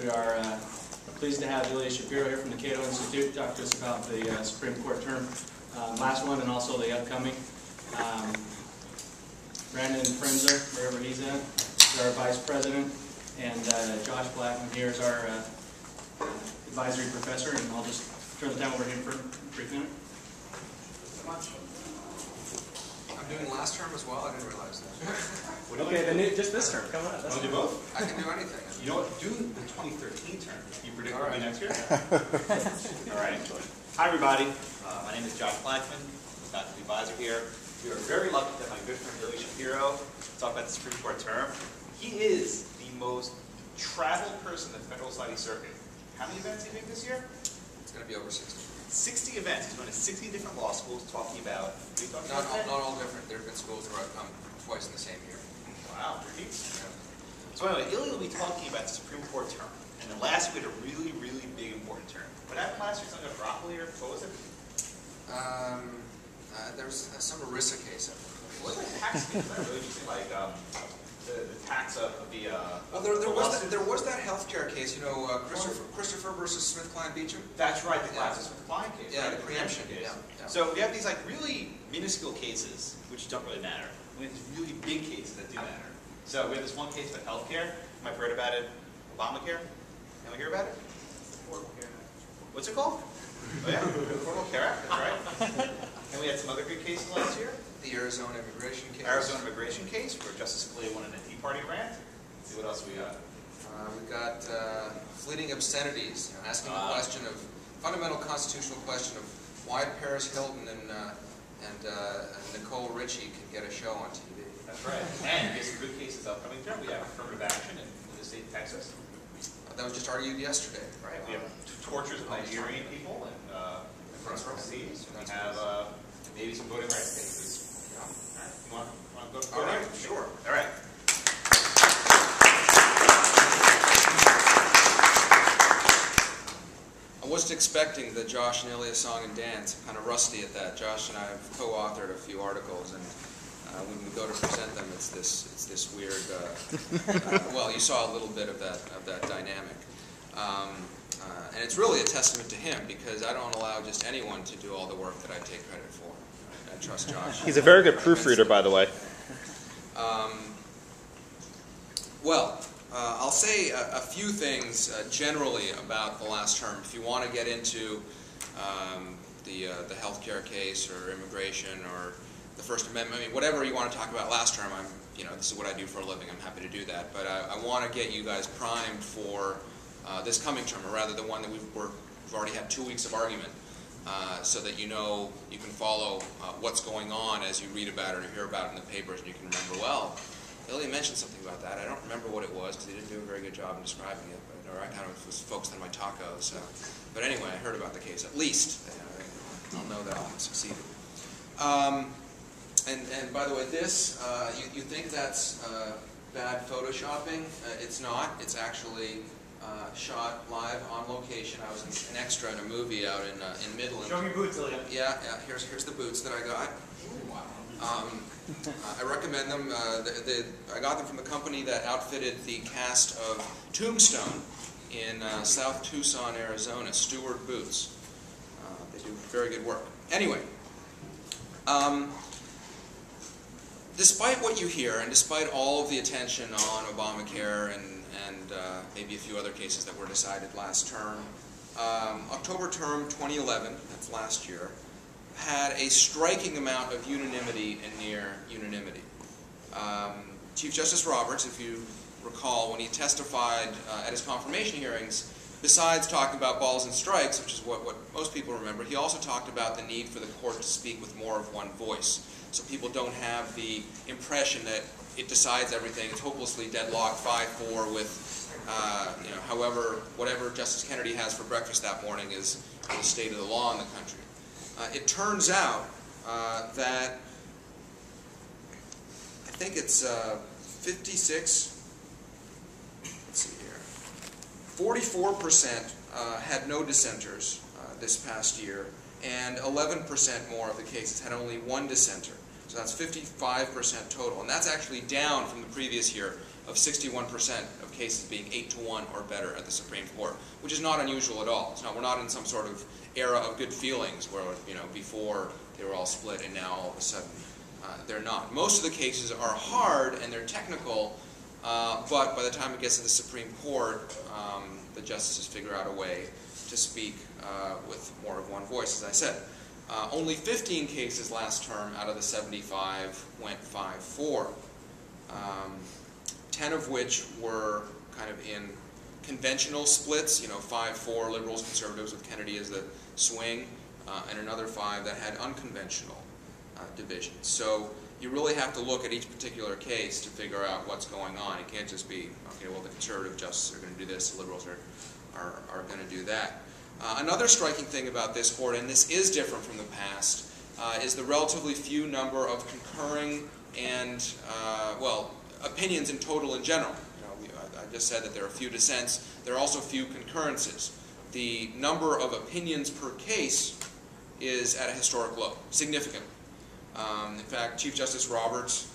We are pleased to have Ilya Shapiro here from the Cato Institute talk to us about the Supreme Court term, last one and also the upcoming. Brandon Frenzer, wherever he's at, is our Vice President, and Josh Blackman here is our advisory professor, and I'll just turn the time over to him for a brief minute. So much. I'm doing last term as well. I didn't realize that. Okay, then just this term. Come on. Want to do both? I can do anything. You know what? Do the 2013 term. You predict what will be next year? All right. Hi, everybody. My name is Josh Blackman. I'm the faculty advisor here. We are very lucky to have my good friend Ilya Shapiro talk about the Supreme Court term. He is the most traveled person in the Federal Society circuit. How many events do you think this year? It's going to be over 60. 60 events. He's going to 60 different law schools talking about. Not all different. There have been schools where I've come twice in the same year. Wow, repeat. Yeah. So anyway, Ilya will be talking about the Supreme Court term. And then last week we had a really, really big important term. What happened last year? Something about broccoli or what was it? There was some ERISA case. What was the tax case? That really interesting, like the tax of the. Well, there was that healthcare case. You know, Christopher versus SmithKline Beecham. That's right, the GlaxoSmithKline case. Yeah, right? the preemption case. Yeah. So we have these like really minuscule cases which don't really matter. We have these really big cases that do matter. So we have this one case about healthcare. You might have heard about it. Obamacare. Anyone hear about it? Affordable Care Act. What's it called? Oh yeah, Affordable Care Act. That's right. And we had some other good cases last year. The Arizona immigration case. Arizona immigration case, where Justice-Ilya won an Tea Party grant. Let's see what else we got. We got fleeting obscenities, asking the question of fundamental constitutional question of why Paris Hilton and Nicole Richie can get a show on TV. That's right. And we have some good cases upcoming term. We have affirmative action in the state of Texas. That was just argued yesterday. Right. We have tortures of Nigerian people and overseas. We have maybe some voting rights cases. Yeah. All right. You want to go? All right. Sure. All right. I wasn't expecting the Josh-and-Ilya song and dance. I'm kind of rusty at that. Josh and I have co-authored a few articles, and when we go to present them, it's this weird. Well, you saw a little bit of that dynamic, and it's really a testament to him because I don't allow just anyone to do all the work that I take credit for. I trust Josh. He's a very good proofreader, by the way. Well, I'll say a few things generally about the last term. If you want to get into the healthcare case or immigration or the First Amendment, I mean, whatever you want to talk about last term, this is what I do for a living. I'm happy to do that. But I want to get you guys primed for this coming term, or rather the one that we've already had 2 weeks of argument, so that you know you can follow what's going on as you read about it or hear about it in the papers, and you can remember, well, Ilya mentioned something about that. I don't remember what it was because he didn't do a very good job in describing it, or I kind of was focused on my tacos. But anyway, I heard about the case. At least I'll know that I'll succeed. And by the way, this you think that's bad photoshopping? It's not. It's actually shot live on location. I was an extra in a movie out in Midland. Show me boots, Ilya. Yeah. Here's the boots that I got. I recommend them. I got them from the company that outfitted the cast of Tombstone in South Tucson, Arizona, Stewart Boots. They do very good work. Anyway, despite what you hear, and despite all of the attention on Obamacare and maybe a few other cases that were decided last term, October term 2011, that's last year, had a striking amount of unanimity and near unanimity. Chief Justice Roberts, if you recall, when he testified at his confirmation hearings, besides talking about balls and strikes, which is what most people remember, he also talked about the need for the court to speak with more of one voice, so people don't have the impression that it decides everything. It's hopelessly deadlocked 5-4 with, whatever Justice Kennedy has for breakfast that morning is the state of the law in the country. It turns out that I think it's 56, let's see here, 44% had no dissenters this past year, and 11% more of the cases had only one dissenter. So that's 55% total, and that's actually down from the previous year of 61% of cases being 8-1 or better at the Supreme Court, which is not unusual at all. We're not in some sort of era of good feelings where, before they were all split and now all of a sudden they're not. Most of the cases are hard and they're technical, but by the time it gets to the Supreme Court, the justices figure out a way to speak with more of one voice, as I said. Only 15 cases last term out of the 75 went 5-4, 10 of which were kind of in conventional splits, 5-4 liberals, conservatives with Kennedy as the swing, and another 5 that had unconventional divisions. So you really have to look at each particular case to figure out what's going on. It can't just be, okay, well, the conservative justices are going to do this, the liberals are going to do that. Another striking thing about this court, and this is different from the past, is the relatively few number of concurring and, opinions in total in general. I just said that there are few dissents. There are also few concurrences. The number of opinions per case is at a historic low, significantly. In fact, Chief Justice Roberts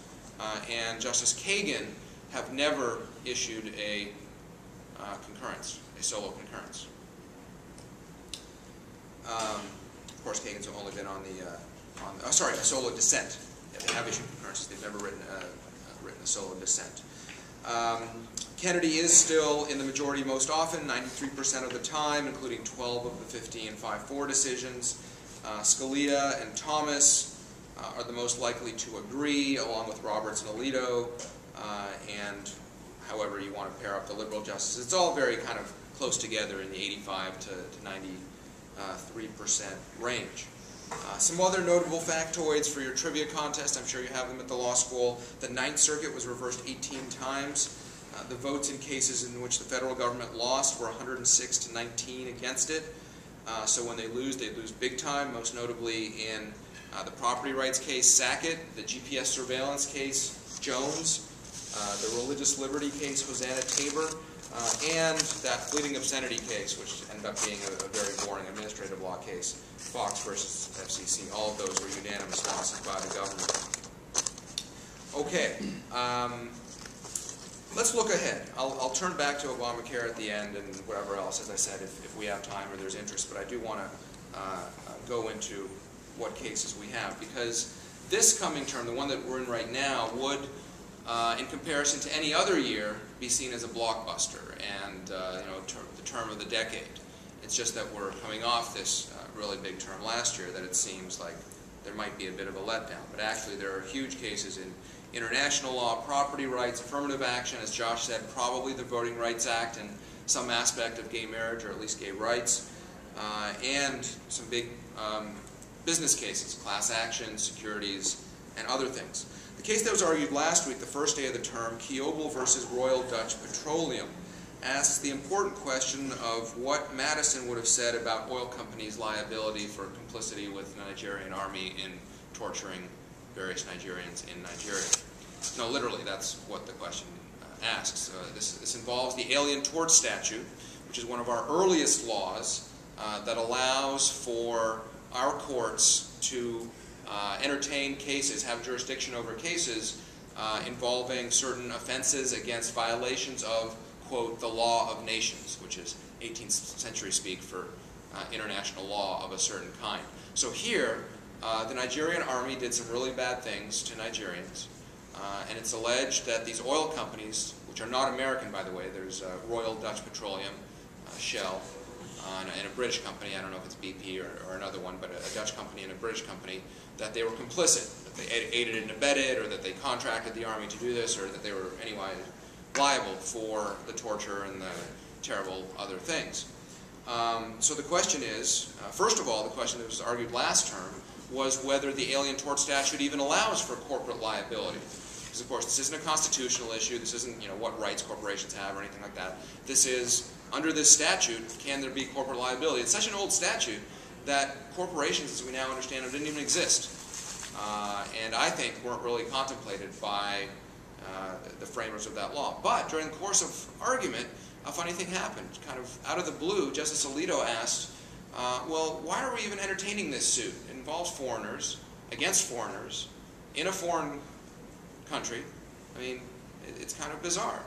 and Justice Kagan have never issued a concurrence, a solo concurrence. Of course, Kagan's only been on the, a solo dissent. Yeah, they have issued concurrences. They've never written a solo dissent. Kennedy is still in the majority most often, 93% of the time, including 12 of the 15 5-4 decisions. Scalia and Thomas are the most likely to agree, along with Roberts and Alito, and however you want to pair up the liberal justices. It's all very kind of close together in the 85 to 93% range. Some other notable factoids for your trivia contest. I'm sure you have them at the law school. The Ninth Circuit was reversed 18 times. The votes in cases in which the federal government lost were 106 to 19 against it. So when they lose big time, most notably in the property rights case, Sackett, the GPS surveillance case, Jones, the religious liberty case, Hosanna Tabor, and that fleeting obscenity case, which ended up being a very boring administrative law case, Fox versus FCC. All of those were unanimous losses by the government. Okay, let's look ahead. I'll turn back to Obamacare at the end and whatever else, as I said, if we have time or there's interest, but I do want to go into what cases we have, because this coming term, the one that we're in right now, would, in comparison to any other year, be seen as a blockbuster and the term of the decade. It's just that we're coming off this really big term last year that it seems like there might be a bit of a letdown. But actually there are huge cases in international law, property rights, affirmative action, as Josh said, probably the Voting Rights Act and some aspect of gay marriage, or at least gay rights, and some big business cases, class action, securities, and other things. The case that was argued last week, the first day of the term, Kiobel versus Royal Dutch Petroleum, asks the important question of what Madison would have said about oil companies' liability for complicity with the Nigerian army in torturing various Nigerians in Nigeria. No, literally, that's what the question asks. This involves the Alien Tort Statute, which is one of our earliest laws that allows for our courts to entertain cases, have jurisdiction over cases involving certain offenses against violations of, quote, the law of nations, which is 18th century speak for international law of a certain kind. So here, the Nigerian army did some really bad things to Nigerians, and it's alleged that these oil companies, which are not American, by the way, there's Royal Dutch Petroleum, Shell, and a British company, I don't know if it's BP or another one, but a Dutch company and a British company, that they were complicit, that they aided and abetted, or that they contracted the army to do this, or that they were anyway liable for the torture and the terrible other things. So the question is, first of all, the question that was argued last term was whether the Alien Tort Statute even allows for corporate liability. Because, of course, this isn't a constitutional issue. This isn't, what rights corporations have or anything like that. This is, under this statute, can there be corporate liability? It's such an old statute that corporations, as we now understand them, didn't even exist. And I think weren't really contemplated by the framers of that law. But during the course of argument, a funny thing happened. Kind of out of the blue, Justice Alito asked, well, why are we even entertaining this suit? It involves foreigners, against foreigners, in a foreign country. I mean, it's kind of bizarre.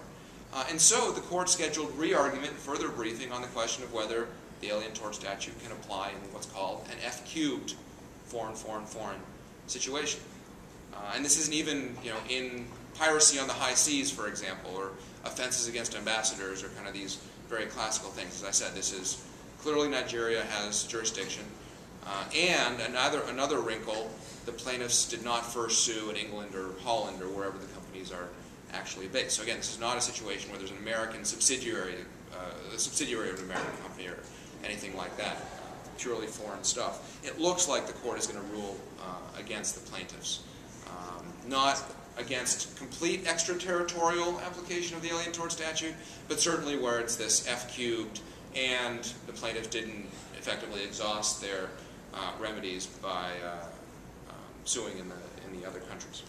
And so the court scheduled re-argument and further briefing on the question of whether the Alien Tort Statute can apply in what's called an F-cubed foreign situation. And this isn't even, in piracy on the high seas, for example, or offenses against ambassadors, or kind of these very classical things. As I said, this is clearly Nigeria has jurisdiction. And another wrinkle, the plaintiffs did not first sue in England or Holland or wherever the companies are actually based. So again, this is not a situation where there's an American subsidiary, a subsidiary of an American company or anything like that. Purely foreign stuff. It looks like the court is going to rule against the plaintiffs. Not against complete extraterritorial application of the Alien Tort Statute, but certainly where it's this F-cubed and the plaintiffs didn't effectively exhaust their remedies by suing in the other countries.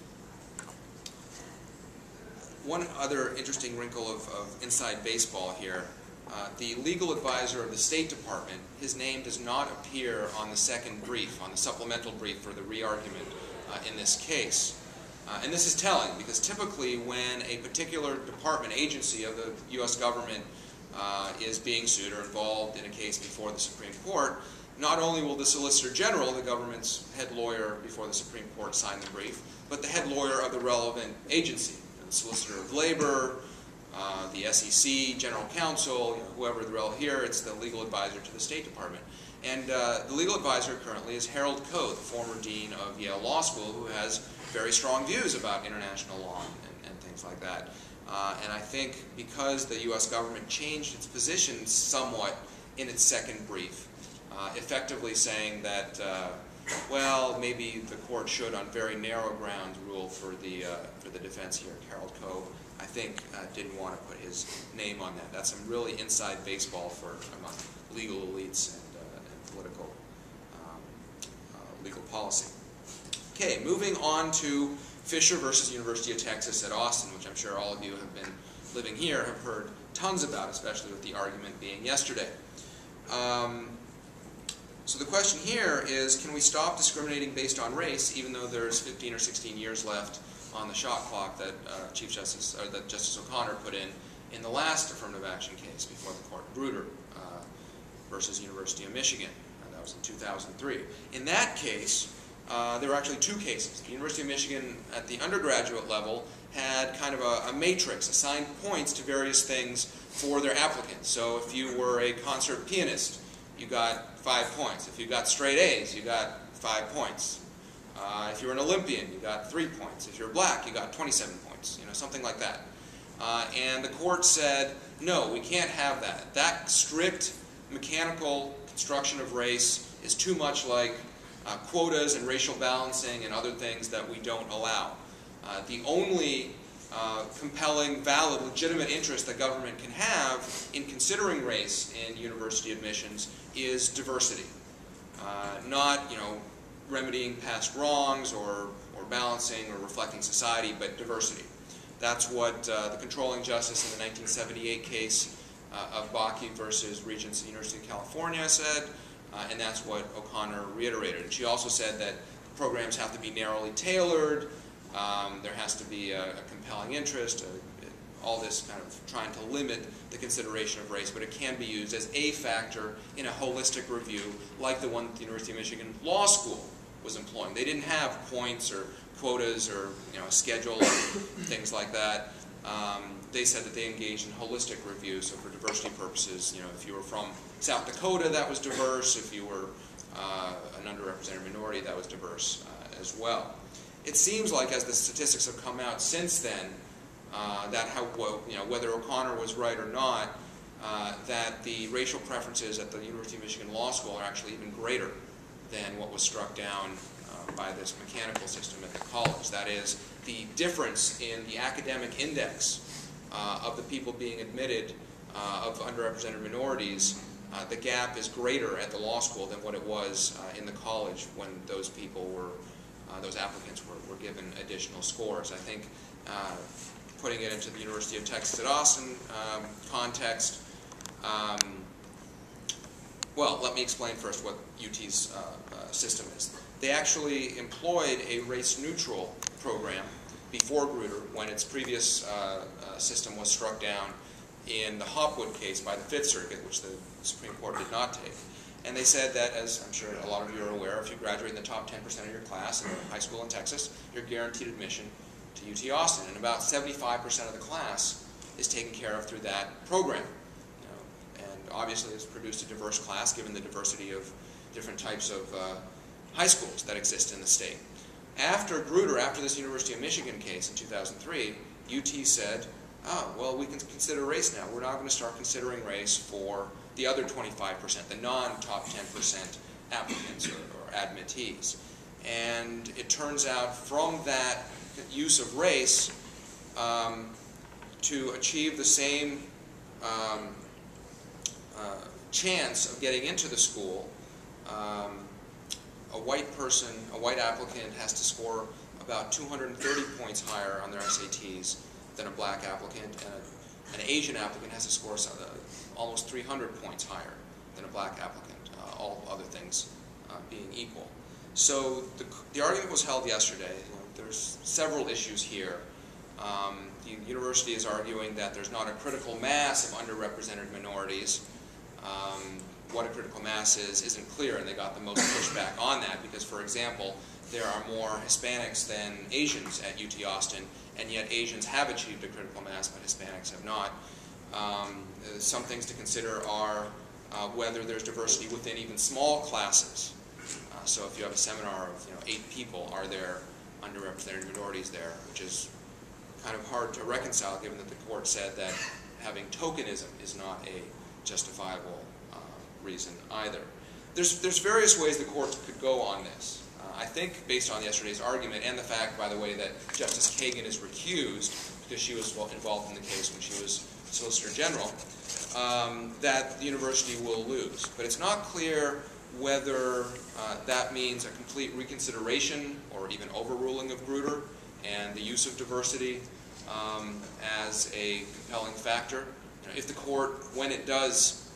One other interesting wrinkle of inside baseball here, the legal advisor of the State Department, his name does not appear on the second brief, on the supplemental brief for the re-argument in this case. And this is telling, because typically when a particular department, agency of the U.S. government is being sued or involved in a case before the Supreme Court, not only will the Solicitor General, the government's head lawyer before the Supreme Court, sign the brief, but the head lawyer of the relevant agency, the Solicitor of Labor, the SEC, General Counsel, whoever the relevant here, it's the legal advisor to the State Department. And the legal advisor currently is Harold Coe, the former dean of Yale Law School, who has very strong views about international law and things like that. And I think because the U.S. government changed its position somewhat in its second brief, effectively saying that, well, maybe the court should, on very narrow grounds, rule for the defense here. Harold Coe, I think, didn't want to put his name on that. That's some really inside baseball for among legal elites and political legal policy. Okay, moving on to Fisher versus University of Texas at Austin, which I'm sure all of you have been living here have heard tons about, especially with the argument being yesterday. So the question here is, can we stop discriminating based on race, even though there's 15 or 16 years left on the shot clock that that Justice O'Connor put in the last affirmative action case before the court, Bruder versus University of Michigan. That was in 2003. In that case, there were actually two cases. The University of Michigan at the undergraduate level had kind of a matrix, assigned points to various things for their applicants. So if you were a concert pianist, you got 5 points. If you got straight A's, you got 5 points. If you're an Olympian, you got 3 points. If you're black, you got 27 points, something like that. And the court said, no, we can't have that. That strict mechanical construction of race is too much like quotas and racial balancing and other things that we don't allow. The only compelling, valid, legitimate interest that government can have in considering race in university admissions is diversity. Not, remedying past wrongs or balancing or reflecting society, but diversity. That's what the controlling justice in the 1978 case of Bakke versus Regents University of California said, and that's what O'Connor reiterated. And she also said that programs have to be narrowly tailored, there has to be a compelling interest, all this kind of trying to limit the consideration of race, but it can be used as a factor in a holistic review like the one that the University of Michigan Law School was employing. They didn't have points or quotas or a schedule or things like that. They said that they engaged in holistic review, so for diversity purposes, if you were from South Dakota, that was diverse. If you were an underrepresented minority, that was diverse as well. It seems like, as the statistics have come out since then, that whether O'Connor was right or not, that the racial preferences at the University of Michigan Law School are actually even greater than what was struck down by this mechanical system at the college. That is, the difference in the academic index of the people being admitted of underrepresented minorities, the gap is greater at the law school than what it was in the college when those people were, those applicants were given additional scores. I think putting it into the University of Texas at Austin context, well, let me explain first what UT's system is. They actually employed a race-neutral program before Grutter, when its previous system was struck down in the Hopwood case by the Fifth Circuit, which the Supreme Court did not take. And they said that, as I'm sure a lot of you are aware, if you graduate in the top 10% of your class in high school in Texas, you're guaranteed admission to UT Austin. And about 75% of the class is taken care of through that program. And obviously it's produced a diverse class given the diversity of different types of high schools that exist in the state. After Grutter, after this University of Michigan case in 2003, UT said, oh, well, we can consider race now. We're now going to start considering race for the other 25%, the non-top 10% applicants or admittees. And it turns out from that use of race, to achieve the same chance of getting into the school, a white applicant has to score about 230 points higher on their SATs than a black applicant, and an Asian applicant has to score almost 300 points higher than a black applicant, all other things being equal. So the argument was held yesterday. There's several issues here. The university is arguing that there's not a critical mass of underrepresented minorities. What a critical mass is isn't clear, and they got the most pushback on that because, for example, there are more Hispanics than Asians at UT Austin, and yet Asians have achieved a critical mass, but Hispanics have not. Some things to consider are whether there's diversity within even small classes. So if you have a seminar of 8 people, are there underrepresented minorities there, which is kind of hard to reconcile given that the court said that having tokenism is not a justifiable reason either. There's various ways the court could go on this. I think based on yesterday's argument and the fact, by the way, that Justice Kagan is recused because she was involved in the case when she was Solicitor General, that the university will lose. But it's not clear whether that means a complete reconsideration or even overruling of Grutter and the use of diversity as a compelling factor. If the court, when it does,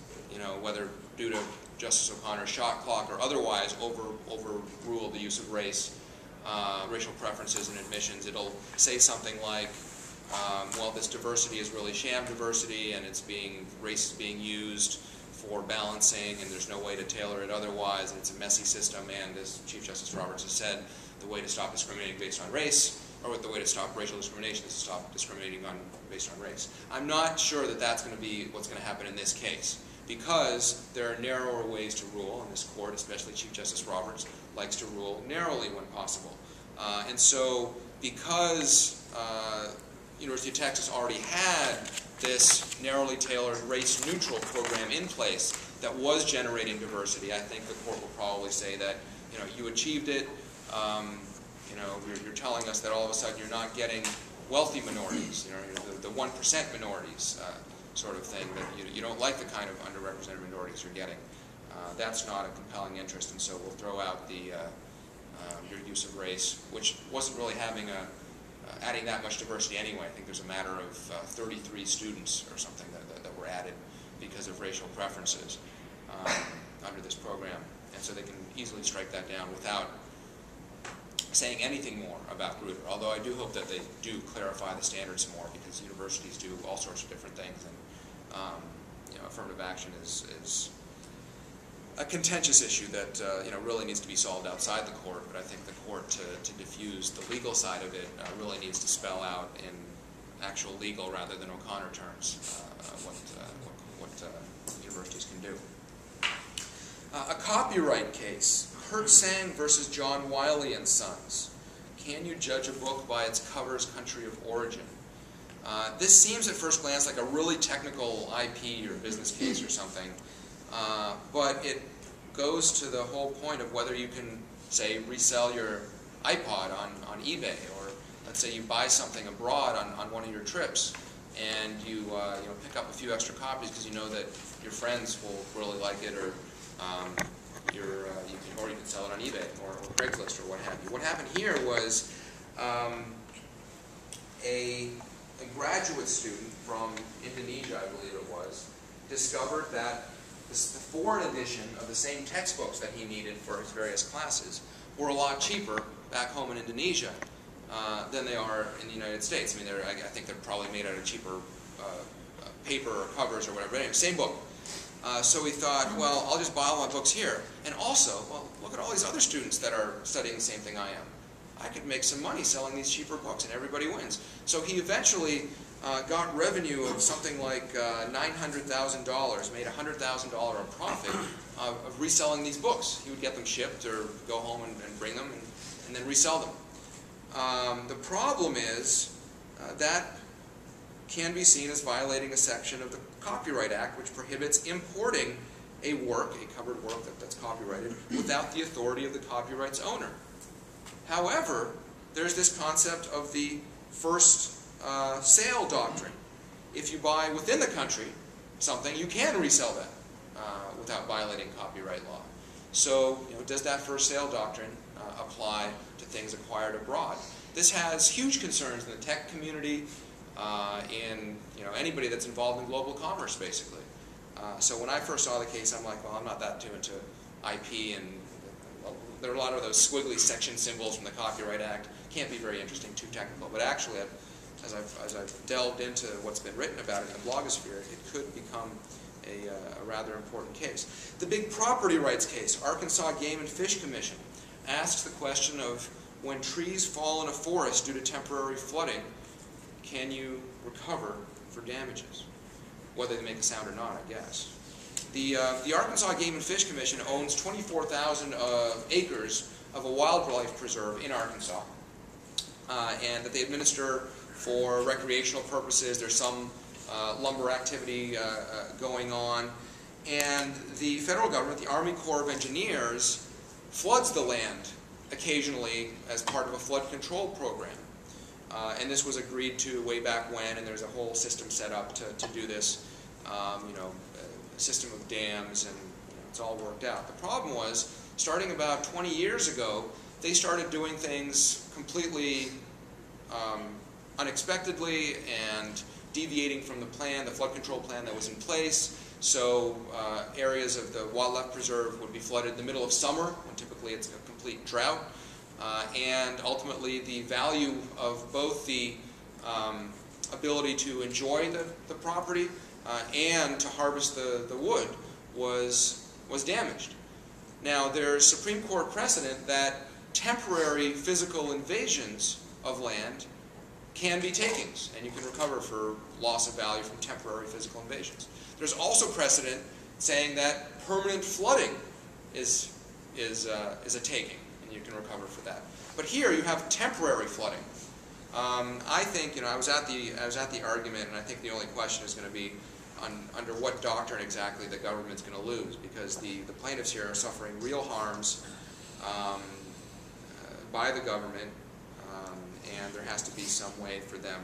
whether due to Justice O'Connor's shot clock or otherwise overrule the use of race, racial preferences in admissions, it'll say something like, well, this diversity is really sham diversity and race is being used for balancing and there's no way to tailor it otherwise and it's a messy system, and as Chief Justice Roberts has said, the way to stop discriminating based on race, or the way to stop racial discrimination is to stop discriminating based on race. I'm not sure that that's going to be what's going to happen in this case, because there are narrower ways to rule, and this court, especially Chief Justice Roberts, likes to rule narrowly when possible. And so because University of Texas already had this narrowly tailored race-neutral program in place that was generating diversity, I think the court will probably say that, you achieved it, you're telling us that all of a sudden you're not getting wealthy minorities, the 1% minorities, sort of thing, that you don't like the kind of underrepresented minorities you're getting. That's not a compelling interest, and so we'll throw out your use of race, which wasn't really adding that much diversity anyway. I think there's a matter of 33 students or something that were added because of racial preferences under this program, and so they can easily strike that down without saying anything more about Grutter, although I do hope that they do clarify the standards more, because universities do all sorts of different things, and affirmative action is a contentious issue that really needs to be solved outside the court, but I think the court, to diffuse the legal side of it, really needs to spell out in actual legal rather than O'Connor terms what universities can do. A copyright case. Kurt Sang versus John Wiley and Sons. Can you judge a book by its cover's country of origin? This seems at first glance like a really technical IP or business case or something, but it goes to the whole point of whether you can, say, resell your iPod on eBay, or let's say you buy something abroad on one of your trips, and you pick up a few extra copies because you know that your friends will really like it, or you can sell it on eBay or Craigslist or what have you. What happened here was a graduate student from Indonesia, I believe it was, discovered that the foreign edition of the same textbooks that he needed for his various classes were a lot cheaper back home in Indonesia. than they are in the United States. I mean, I think they're probably made out of cheaper paper or covers or whatever. But anyway, same book. So we thought, well, I'll just buy all my books here. And also, well, look at all these other students that are studying the same thing I am. I could make some money selling these cheaper books, and everybody wins. So he eventually got revenue of something like $900,000, made $100,000 a profit of reselling these books. He would get them shipped or go home and bring them and then resell them. The problem is that can be seen as violating a section of the Copyright Act, which prohibits importing a work, a covered work that's copyrighted, without the authority of the copyright's owner. However, there's this concept of the first sale doctrine. If you buy within the country something, you can resell that without violating copyright law. So, does that first sale doctrine apply to things acquired abroad? This has huge concerns in the tech community, in anybody that's involved in global commerce, basically. So when I first saw the case, I'm like, well, I'm not that too into IP, and there are a lot of those squiggly section symbols from the Copyright Act. Can't be very interesting, too technical. But actually, as I've delved into what's been written about it in the blogosphere, it could become a rather important case. The big property rights case, Arkansas Game and Fish Commission, asks the question of when trees fall in a forest due to temporary flooding, can you recover for damages? Whether they make a sound or not, I guess. The Arkansas Game and Fish Commission owns 24,000 acres of a wildlife preserve in Arkansas, and that they administer for recreational purposes. There's some lumber activity going on, and the federal government, the Army Corps of Engineers, floods the land occasionally as part of a flood control program. And this was agreed to way back when, and there's a whole system set up to do this, a system of dams, and it's all worked out. The problem was, starting about 20 years ago, they started doing things completely unexpectedly and deviating from the plan, the flood control plan that was in place. So areas of the wildlife preserve would be flooded in the middle of summer, when typically it's a complete drought. And ultimately, the value of both the ability to enjoy the property and to harvest the wood was damaged. Now, there's Supreme Court precedent that temporary physical invasions of land can be takings, and you can recover for loss of value from temporary physical invasions. There's also precedent saying that permanent flooding is a taking, and you can recover for that. But here you have temporary flooding. I think, I was at the argument, and I think the only question is going to be under what doctrine exactly the government's going to lose, because the plaintiffs here are suffering real harms by the government, and there has to be some way for them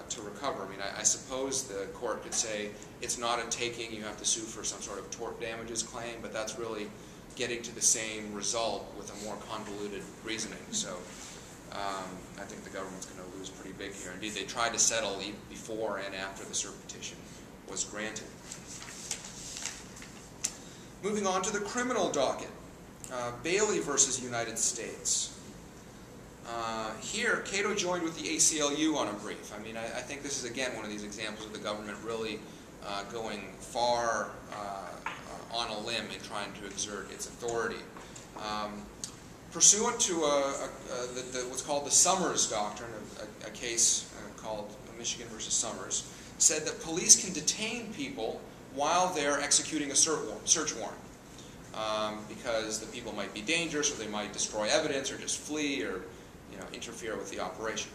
to recover. I mean, I suppose the court could say it's not a taking, you have to sue for some sort of tort damages claim, but that's really getting to the same result with a more convoluted reasoning. So I think the government's going to lose pretty big here. Indeed, they tried to settle before and after the cert petition was granted. Moving on to the criminal docket. Bailey versus United States. Here, Cato joined with the ACLU on a brief. I mean, I think this is, again, one of these examples of the government really going far on a limb in trying to exert its authority. Pursuant to what's called the Summers Doctrine, a case called Michigan versus Summers, said that police can detain people while they're executing a search warrant, because the people might be dangerous, or they might destroy evidence, or just flee, or interfere with the operation.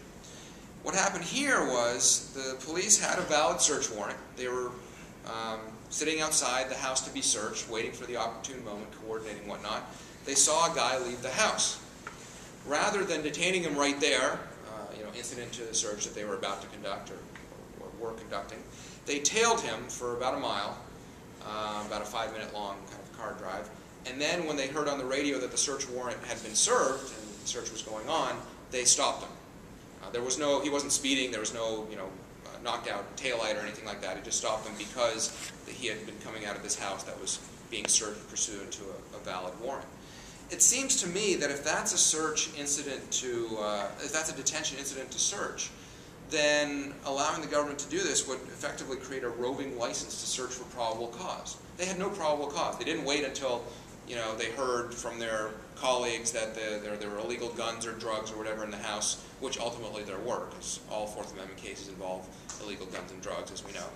What happened here was the police had a valid search warrant. They were sitting outside the house to be searched, waiting for the opportune moment, coordinating whatnot. They saw a guy leave the house. Rather than detaining him right there, incident to the search that they were about to conduct or were conducting, they tailed him for about a mile, about a 5-minute long kind of car drive. And then when they heard on the radio that the search warrant had been served and the search was going on, they stopped him. He wasn't speeding, there was no, knocked out taillight or anything like that. It just stopped him because he had been coming out of this house that was being searched pursuant to a valid warrant. it seems to me that if that's a search incident to, if that's a detention incident to search, then allowing the government to do this would effectively create a roving license to search for probable cause. They had no probable cause. They didn't wait until, you know, they heard from their colleagues that there were illegal guns or drugs or whatever in the house, which ultimately there were, because all Fourth Amendment cases involve illegal guns and drugs, as we know.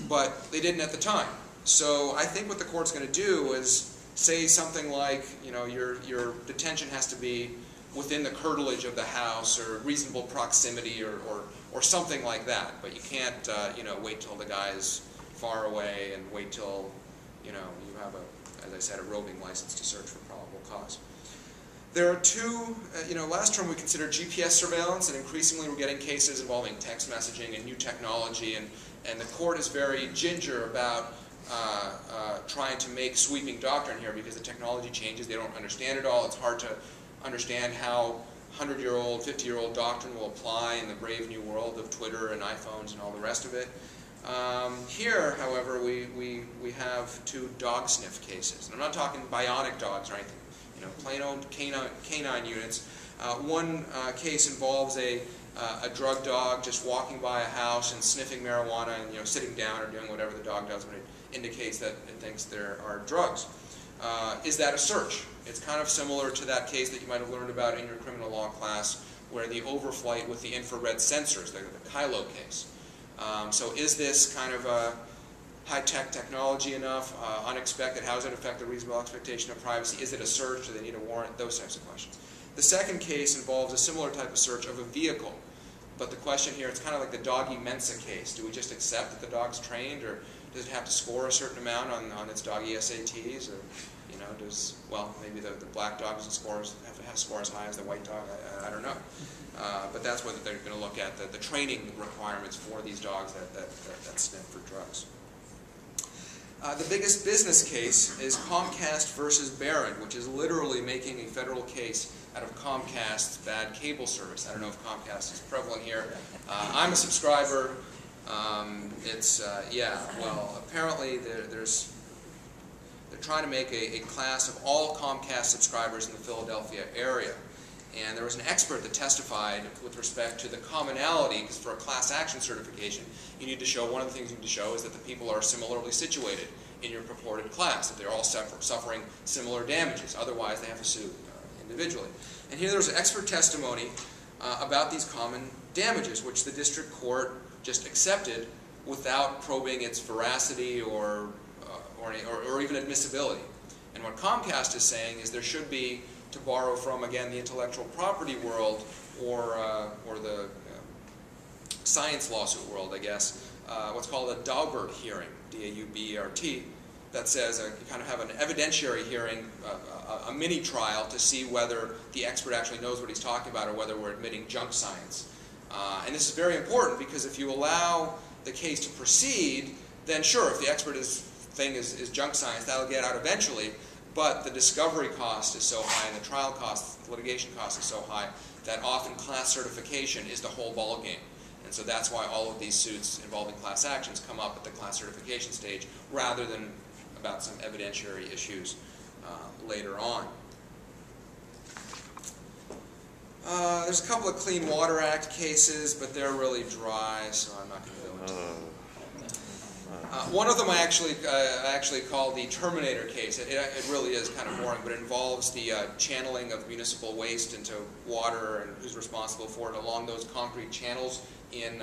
But they didn't at the time. So I think what the court's going to do is say something like, you know, your detention has to be within the curtilage of the house or reasonable proximity or something like that. But you can't, you know, wait till the guy is far away and wait till, you know, you have as I said, a roving license to search for probable cause. There are two, you know, last term we considered GPS surveillance, and increasingly we're getting cases involving text messaging and new technology, and the court is very ginger about trying to make sweeping doctrine here because the technology changes. They don't understand it all. It's hard to understand how 100-year-old, 50-year-old doctrine will apply in the brave new world of Twitter and iPhones and all the rest of it. Here, however, we have two dog sniff cases. And I'm not talking bionic dogs or anything, you know, plain old canine units. One case involves a drug dog just walking by a house and sniffing marijuana and, you know, sitting down or doing whatever the dog does when it indicates that it thinks there are drugs. Is that a search? It's kind of similar to that case that you might have learned about in your criminal law class where the overflight with the infrared sensors, the Kylo case. So is this kind of high-tech technology enough, unexpected? How does it affect the reasonable expectation of privacy? Is it a search? Do they need a warrant? Those types of questions. The second case involves a similar type of search of a vehicle. But the question here, it's kind of like the doggy Mensa case. Do we just accept that the dog's trained, or does it have to score a certain amount on its doggy SATs? Or, you know, well, maybe the black dog doesn't have to score as high as the white dog. I don't know. But that's what they're going to look at, the training requirements for these dogs that sniff for drugs. The biggest business case is Comcast versus Barron, which is literally making a federal case out of Comcast's bad cable service. I don't know if Comcast is prevalent here. I'm a subscriber. Yeah, well, apparently they're trying to make a class of all Comcast subscribers in the Philadelphia area. And there was an expert that testified with respect to the commonality, because for a class action certification, you need to show, one of the things you need to show is that the people are similarly situated in your purported class, that they're all suffering similar damages. Otherwise, they have to sue individually. And here there's expert testimony about these common damages, which the district court just accepted without probing its veracity or even admissibility. And what Comcast is saying is there should be, to borrow from, again, the intellectual property world or the science lawsuit world, I guess, what's called a Daubert hearing, D-A-U-B-E-R-T, that says you kind of have an evidentiary hearing, a mini trial to see whether the expert actually knows what he's talking about or whether we're admitting junk science. And this is very important because if you allow the case to proceed, then sure, if the expert thing is junk science, that'll get out eventually. But the discovery cost is so high and the trial cost, the litigation cost is so high that often class certification is the whole ballgame. And so that's why all of these suits involving class actions come up at the class certification stage rather than about some evidentiary issues later on. There's a couple of Clean Water Act cases, but they're really dry, so I'm not going to go into them. One of them I actually call the Terminator case. It really is kind of boring, but it involves the channeling of municipal waste into water and who's responsible for it along those concrete channels in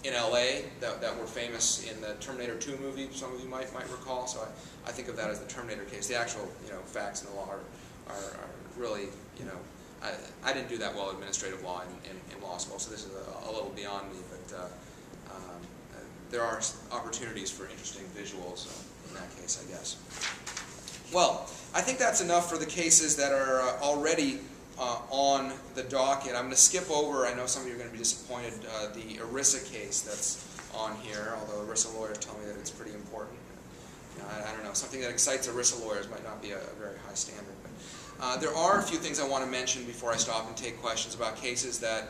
LA that were famous in the Terminator 2 movie. Some of you might recall. So I think of that as the Terminator case. The actual facts in the law are really I didn't do that well administrative law in law school, so this is a little beyond me, but. There are opportunities for interesting visuals in that case, I guess. Well, I think that's enough for the cases that are already on the docket. I'm going to skip over, I know some of you are going to be disappointed, the ERISA case that's on here, although ERISA lawyers tell me that it's pretty important. I don't know, something that excites ERISA lawyers might not be a very high standard. But there are a few things I want to mention before I stop and take questions about cases that,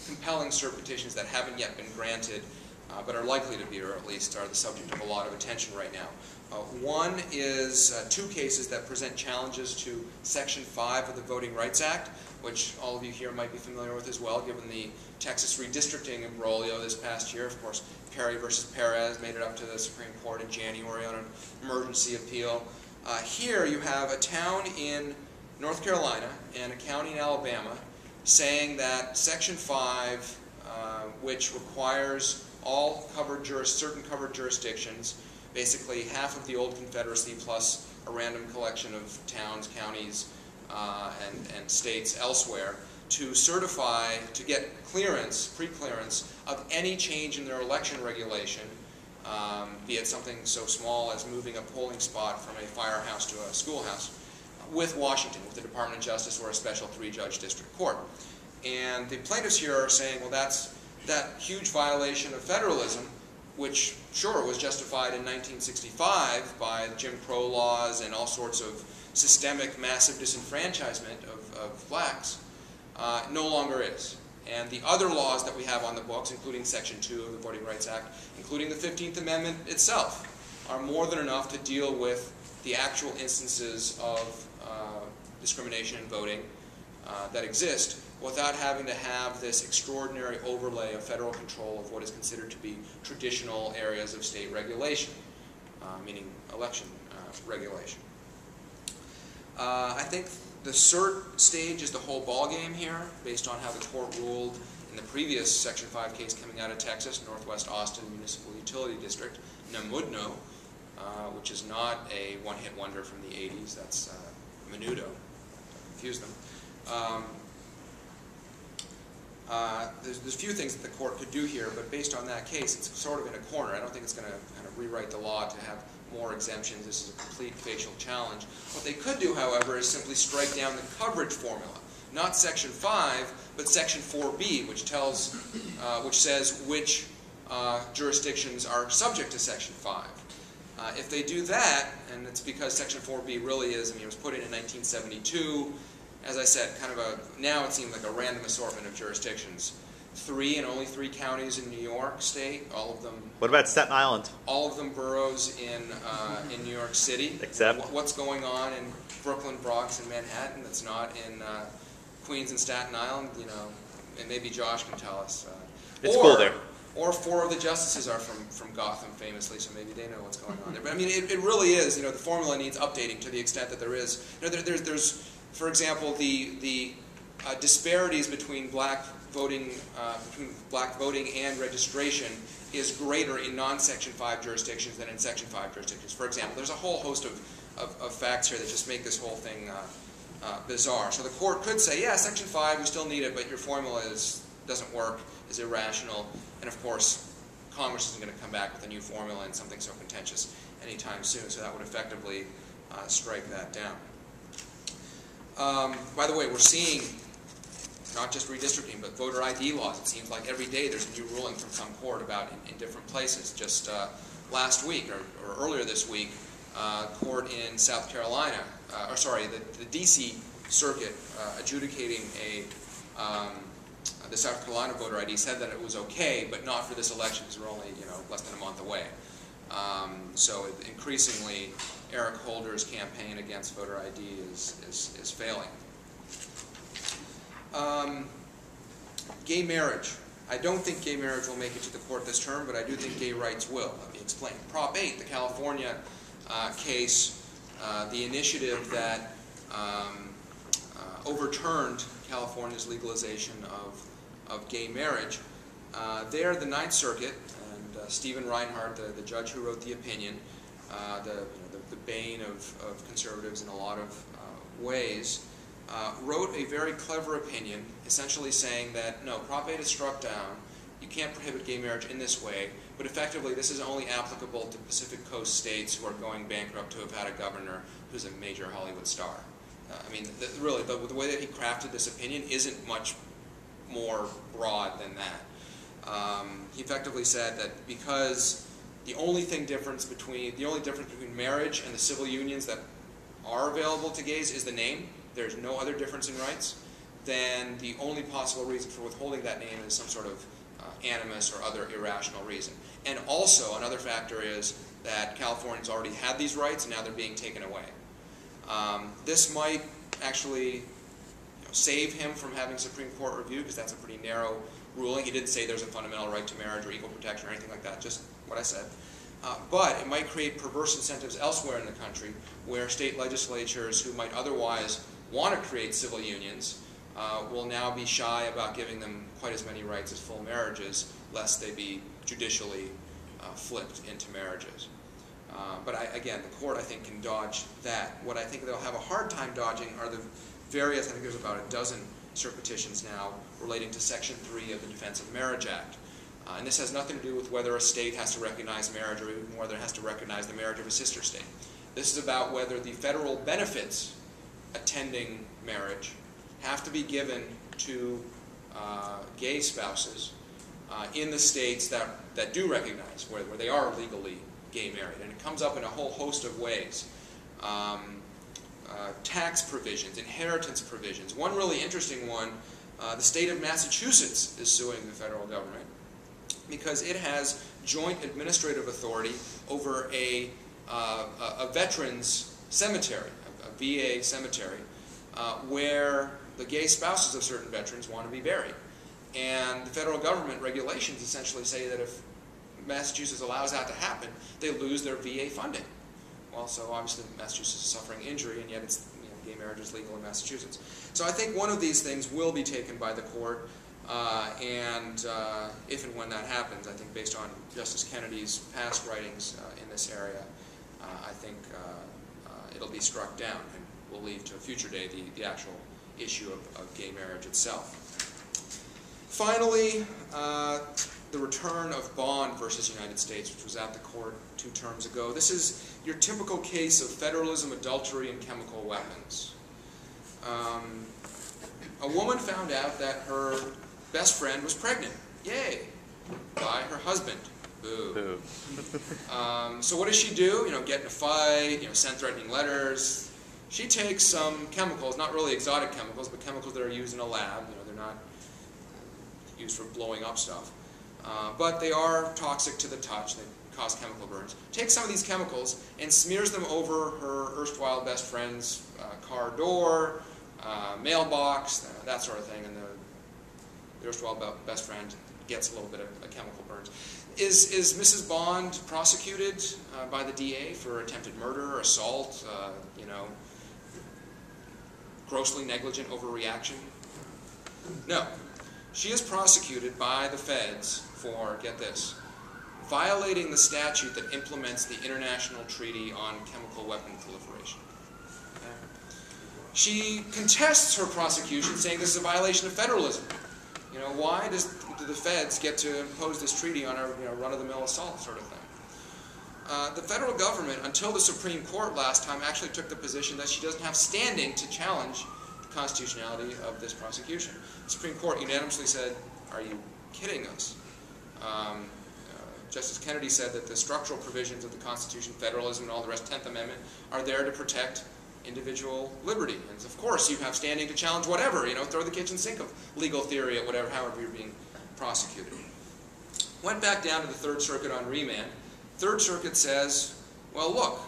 compelling cert petitions that haven't yet been granted but are likely to be, or at least are the subject of a lot of attention right now. One is two cases that present challenges to Section 5 of the Voting Rights Act, which all of you here might be familiar with as well, given the Texas redistricting imbroglio this past year. Of course, Perry versus Perez made it up to the Supreme Court in January on an emergency appeal. Here you have a town in North Carolina and a county in Alabama saying that Section 5, which requires all certain covered jurisdictions, basically half of the old Confederacy plus a random collection of towns, counties, and states elsewhere, to certify, to get clearance, pre-clearance, of any change in their election regulation, be it something so small as moving a polling spot from a firehouse to a schoolhouse, with Washington, with the Department of Justice or a special 3-judge district court. And the plaintiffs here are saying, well, that's that huge violation of federalism, which, sure, was justified in 1965 by Jim Crow laws and all sorts of systemic, massive disenfranchisement of blacks, no longer is. And the other laws that we have on the books, including Section 2 of the Voting Rights Act, including the 15th Amendment itself, are more than enough to deal with the actual instances of discrimination in voting that exist without having to have this extraordinary overlay of federal control of what is considered to be traditional areas of state regulation, meaning election regulation. I think the cert stage is the whole ballgame here, based on how the court ruled in the previous Section 5 case coming out of Texas, Northwest Austin Municipal Utility District, Namudno, which is not a one-hit wonder from the 80s. That's Menudo. Confuse them. There's a few things that the court could do here, but based on that case, it's sort of in a corner. I don't think it's going to kind of rewrite the law to have more exemptions. This is a complete facial challenge. What they could do, however, is simply strike down the coverage formula. Not Section 5, but Section 4B, which says which jurisdictions are subject to Section 5. If they do that, and it's because Section 4B really is, I mean, it was put in 1972, as I said, kind of now it seems like a random assortment of jurisdictions. 3 and only 3 counties in New York State, all of them. What about Staten Island? All of them boroughs in New York City. Except? What's going on in Brooklyn, Bronx, and Manhattan that's not in Queens and Staten Island, you know, and maybe Josh can tell us. It's cool there. Or 4 of the justices are from Gotham, famously, so maybe they know what's going on there. But I mean, it really is, you know, the formula needs updating to the extent that there is. You know, there's for example, the disparities between black voting and registration is greater in non-Section 5 jurisdictions than in Section 5 jurisdictions. For example, there's a whole host of facts here that just make this whole thing bizarre. So the court could say, yeah, Section 5, we still need it, but your formula doesn't work, is irrational, and of course, Congress isn't going to come back with a new formula and something so contentious anytime soon, so that would effectively strike that down. By the way, we're seeing not just redistricting, but voter ID laws. It seems like every day there's a new ruling from some court about in different places. Just last week, or earlier this week, court in South Carolina, the D.C. Circuit adjudicating the South Carolina voter ID said that it was okay, but not for this election because we're only less than a month away. So increasingly, Eric Holder's campaign against voter ID is failing. Gay marriage. I don't think gay marriage will make it to the court this term, but I do think gay rights will. Let me explain. Prop 8, the California case, the initiative that overturned California's legalization of gay marriage. There, the Ninth Circuit, and Stephen Reinhardt, the judge who wrote the opinion, the bane of conservatives in a lot of ways, wrote a very clever opinion, essentially saying that, no, Prop 8 is struck down, you can't prohibit gay marriage in this way, but effectively this is only applicable to Pacific Coast states who are going bankrupt, who have had a governor who's a major Hollywood star. I mean, really, the way that he crafted this opinion isn't much more broad than that. He effectively said that because the only difference between marriage and the civil unions that are available to gays is the name, there's no other difference in rights, then the only possible reason for withholding that name is some sort of animus or other irrational reason. And also, another factor is that Californians already had these rights, and now they're being taken away. This might actually save him from having Supreme Court review, because that's a pretty narrow ruling. He didn't say there's a fundamental right to marriage or equal protection or anything like that, just what I said. But it might create perverse incentives elsewhere in the country, where state legislatures who might otherwise want to create civil unions will now be shy about giving them quite as many rights as full marriages, lest they be judicially flipped into marriages. But again, the court, I think, can dodge that. What I think they'll have a hard time dodging are the various, I think there's about a dozen cert petitions now relating to Section 3 of the Defense of Marriage Act. And this has nothing to do with whether a state has to recognize marriage or even whether it has to recognize the marriage of a sister state. This is about whether the federal benefits attending marriage have to be given to gay spouses in the states that do recognize, where they are legally gay married. And it comes up in a whole host of ways. Tax provisions, inheritance provisions. One really interesting one, the state of Massachusetts is suing the federal government because it has joint administrative authority over a veterans cemetery, a VA cemetery, where the gay spouses of certain veterans want to be buried. And the federal government regulations essentially say that if Massachusetts allows that to happen, they lose their VA funding. Well, so obviously Massachusetts is suffering injury, and yet it's, gay marriage is legal in Massachusetts. So I think one of these things will be taken by the court, and if and when that happens, I think based on Justice Kennedy's past writings in this area, I think it'll be struck down, and will leave to a future day the actual issue of gay marriage itself. Finally, the return of Bond versus United States, which was at the court 2 terms ago. This is your typical case of federalism, adultery, and chemical weapons. A woman found out that her best friend was pregnant. Yay! By her husband. Boo. Boo. So what does she do? Get in a fight, send threatening letters. She takes some chemicals, not really exotic chemicals, but chemicals that are used in a lab. They're not used for blowing up stuff. But they are toxic to the touch. They cause chemical burns. Takes some of these chemicals and smears them over her erstwhile best friend's car door, mailbox, that sort of thing, and the erstwhile best friend gets a little bit of chemical burns. Is Mrs. Bond prosecuted by the DA for attempted murder, assault, grossly negligent overreaction? No. She is prosecuted by the feds for, get this, violating the statute that implements the International Treaty on Chemical Weapon Proliferation. Okay? She contests her prosecution, saying this is a violation of federalism. Why do the feds get to impose this treaty on a run-of-the-mill assault sort of thing? The federal government, until the Supreme Court last time, actually took the position that she doesn't have standing to challenge the constitutionality of this prosecution. The Supreme Court unanimously said, "Are you kidding us?" Justice Kennedy said that the structural provisions of the Constitution, federalism, and all the rest, 10th Amendment, are there to protect individual liberty. And of course, you have standing to challenge whatever, throw the kitchen sink of legal theory at whatever, however you're being prosecuted. Went back down to the Third Circuit on remand. Third Circuit says, well, look,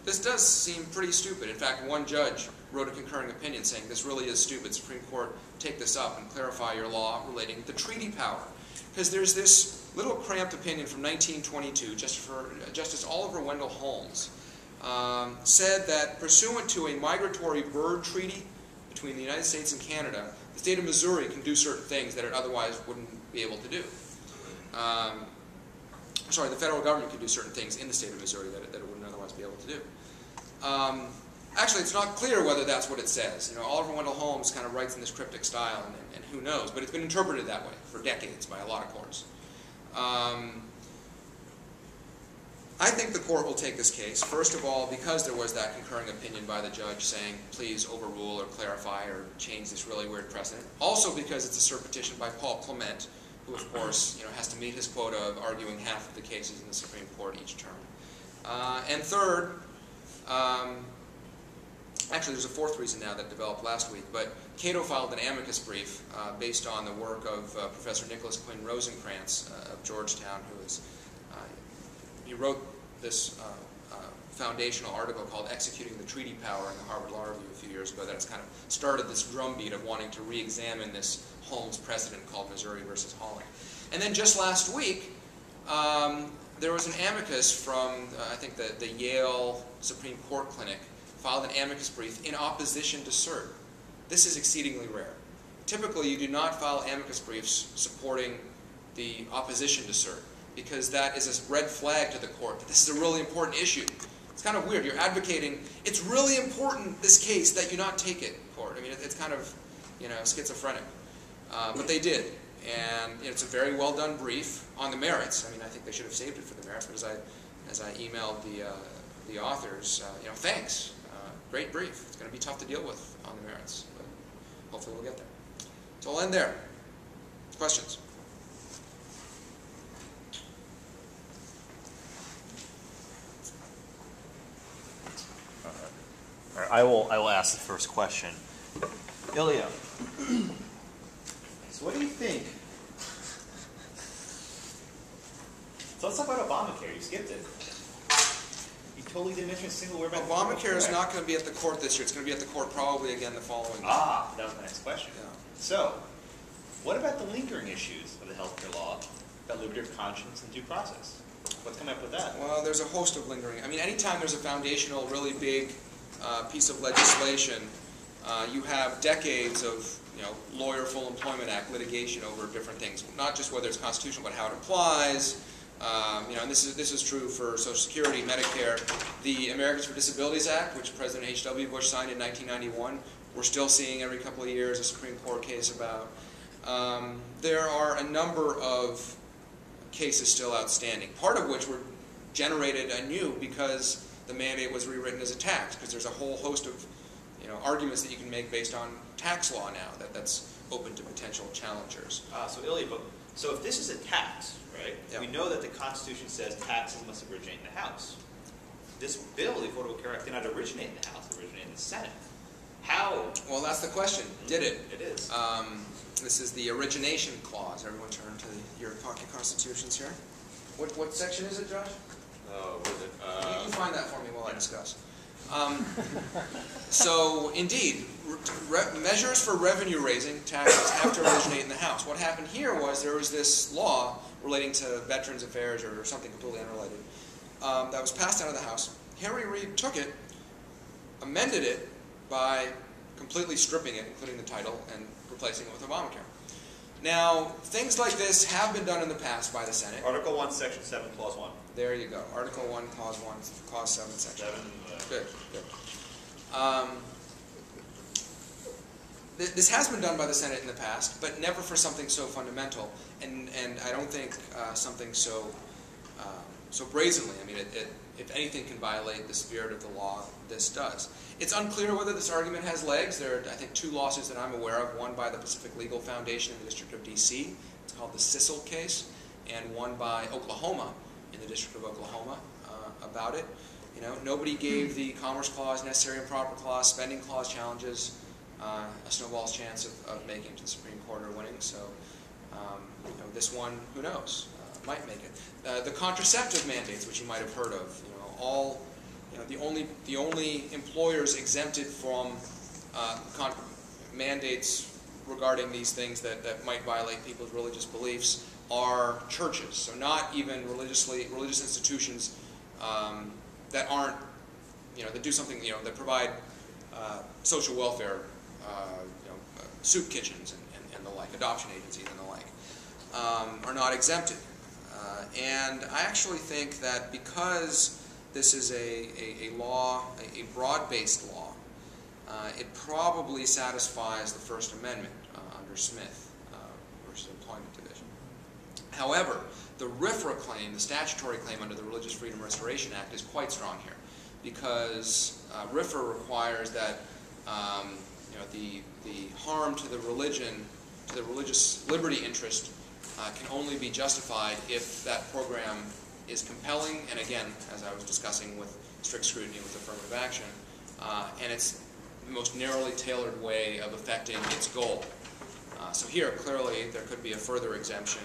this does seem pretty stupid. In fact, one judge wrote a concurring opinion saying this really is stupid. Supreme Court, take this up and clarify your law relating to treaty power. Because there's this little cramped opinion from 1922, Justice Oliver Wendell Holmes, said that pursuant to a migratory bird treaty between the United States and Canada, the state of Missouri can do certain things that it otherwise wouldn't be able to do. The federal government can do certain things in the state of Missouri that it wouldn't otherwise be able to do. Actually, it's not clear whether that's what it says. Oliver Wendell Holmes kind of writes in this cryptic style, and who knows, but it's been interpreted that way for decades by a lot of courts. I think the court will take this case, first of all, because there was that concurring opinion by the judge saying, please overrule or clarify or change this really weird precedent. Also because it's a cert petition by Paul Clement, who, of course, has to meet his quota of arguing half of the cases in the Supreme Court each term. And third, Actually, there's a fourth reason now that developed last week, but Cato filed an amicus brief based on the work of Professor Nicholas Quinn Rosencrantz of Georgetown, he wrote this foundational article called Executing the Treaty Power in the Harvard Law Review a few years ago that has kind of started this drumbeat of wanting to re-examine this Holmes precedent called Missouri versus Holland. And then just last week, there was an amicus from, I think, the Yale Supreme Court Clinic, filed an amicus brief in opposition to cert. This is exceedingly rare. Typically, you do not file amicus briefs supporting the opposition to cert, because that is a red flag to the court that this is a really important issue. It's kind of weird. You're advocating, it's really important, this case, that you not take it, court. I mean, it's kind of, schizophrenic. But they did. And it's a very well done brief on the merits. I mean, I think they should have saved it for the merits, but as I emailed the authors, thanks. Great brief. It's going to be tough to deal with on the merits, but hopefully we'll get there. So I'll end there. Questions? All right, I will ask the first question. Ilya, So what do you think? So let's talk about Obamacare. You skipped it. You totally didn't mention a single word about Obamacare is not going to be at the court this year. It's going to be at the court probably again the following year. That was my next question. Yeah. So, what about the lingering issues of the healthcare law about liberty of conscience and due process? What's coming up with that? Well, there's a host of lingering. I mean, anytime there's a foundational, really big piece of legislation, you have decades of Lawyer Full Employment Act litigation over different things, not just whether it's constitutional, but how it applies. And this is true for Social Security, Medicare, the Americans for Disabilities Act, which President H.W. Bush signed in 1991. We're still seeing every couple of years a Supreme Court case about. There are a number of cases still outstanding, part of which were generated anew because the mandate was rewritten as a tax, because there's a whole host of arguments that you can make based on tax law now that's open to potential challengers. So Ilya, so if this is a tax, right? Yep. We know that the Constitution says taxes must originate in the House. This bill, the Affordable Care Act, did not originate in the House; it originated in the Senate. How? Well, that's the question. Did it? It is. This is the origination clause. Everyone turn to your pocket constitutions here. What section is it, Josh? What is it? You find that for me while I discuss. So, indeed, measures for revenue raising, taxes, have to originate in the House. What happened here was there was this law relating to Veterans Affairs or something completely unrelated that was passed out of the House. Harry Reid took it, amended it by completely stripping it, including the title, and replacing it with Obamacare. Now, things like this have been done in the past by the Senate. Article 1, Section 7, Clause 1. There you go. Article 1, Clause 1, Clause 7, Section 7. Good. This has been done by the Senate in the past, but never for something so fundamental, and I don't think something so brazenly. I mean, if anything can violate the spirit of the law, this does. It's unclear whether this argument has legs. There are, I think, two lawsuits that I'm aware of, one by the Pacific Legal Foundation in the District of D.C., it's called the Sissel case, and one by Oklahoma in the District of Oklahoma about it. Nobody gave the Commerce Clause, Necessary and Proper Clause, Spending Clause challenges a snowball's chance of making it to the Supreme Court or winning. So, this one, who knows, might make it. The contraceptive mandates, which you might have heard of, the only employers exempted from mandates regarding these things that might violate people's religious beliefs are churches. So not even religious institutions that aren't, that do something, that provide social welfare, soup kitchens and the like, adoption agencies and the like, are not exempted. And I actually think that because this is a law, a broad-based law, it probably satisfies the First Amendment under Smith versus Employment Division. However, the RFRA claim, the statutory claim under the Religious Freedom Restoration Act, is quite strong here, because RFRA requires that the harm to the religion, to the religious liberty interest, can only be justified if that program is compelling, and again, as I was discussing with strict scrutiny with affirmative action, and it's the most narrowly tailored way of affecting its goal. So here, clearly, there could be a further exemption.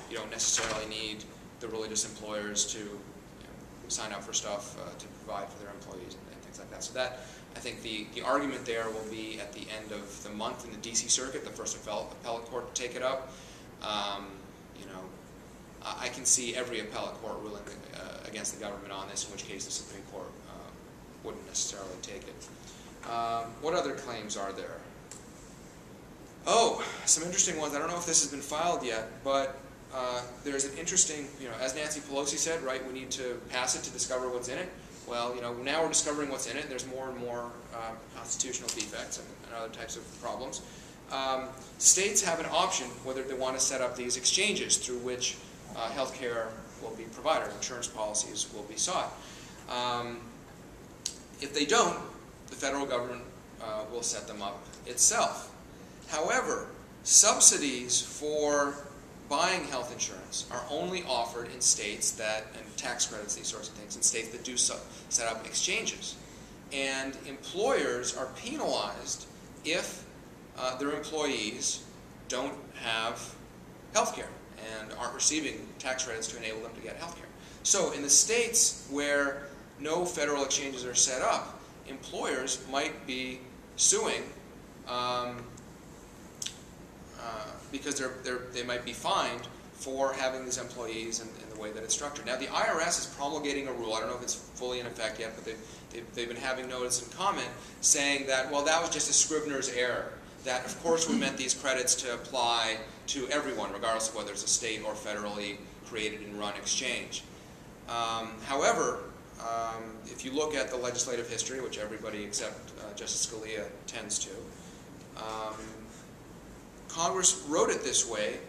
You don't necessarily need the religious employers to sign up for stuff to provide for their employees and things like that. So that, I think the argument there will be at the end of the month in the D.C. Circuit, the first appellate court to take it up. I can see every appellate court ruling against the government on this, in which case the Supreme Court wouldn't necessarily take it. What other claims are there? Oh, some interesting ones. I don't know if this has been filed yet, but there's an interesting, as Nancy Pelosi said, right, we need to pass it to discover what's in it. Well, now we're discovering what's in it, and there's more and more constitutional defects and other types of problems. States have an option whether they want to set up these exchanges through which health care will be provided, insurance policies will be sought. If they don't, the federal government will set them up itself. However, subsidies for buying health insurance are only offered in states that, and tax credits, these sorts of things, in states that do set up exchanges. And employers are penalized if their employees don't have health care and aren't receiving tax credits to enable them to get health care. So in the states where no federal exchanges are set up, employers might be suing because they might be fined for having these employees in the way that it's structured. Now, the IRS is promulgating a rule. I don't know if it's fully in effect yet, but they've been having notice and comment saying that, well, that was just a Scrivener's error. That, of course, we meant these credits to apply to everyone, regardless of whether it's a state or federally created and run exchange. However, if you look at the legislative history, which everybody except Justice Scalia tends to, Congress wrote it this way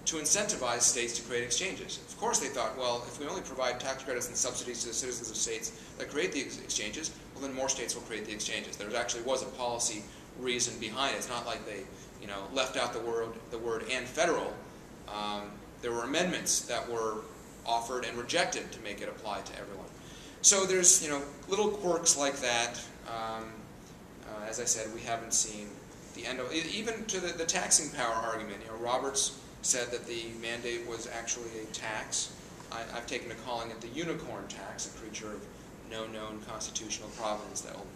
to incentivize states to create exchanges. Of course they thought, well, if we only provide tax credits and subsidies to the citizens of states that create the exchanges, well, then more states will create the exchanges. There actually was a policy reason behind it. It's not like they left out the word and federal. There were amendments that were offered and rejected to make it apply to everyone. So there's little quirks like that. As I said, we haven't seen the end of even to the taxing power argument. Roberts said that the mandate was actually a tax. I've taken to calling it the unicorn tax, a creature of no known constitutional providence that will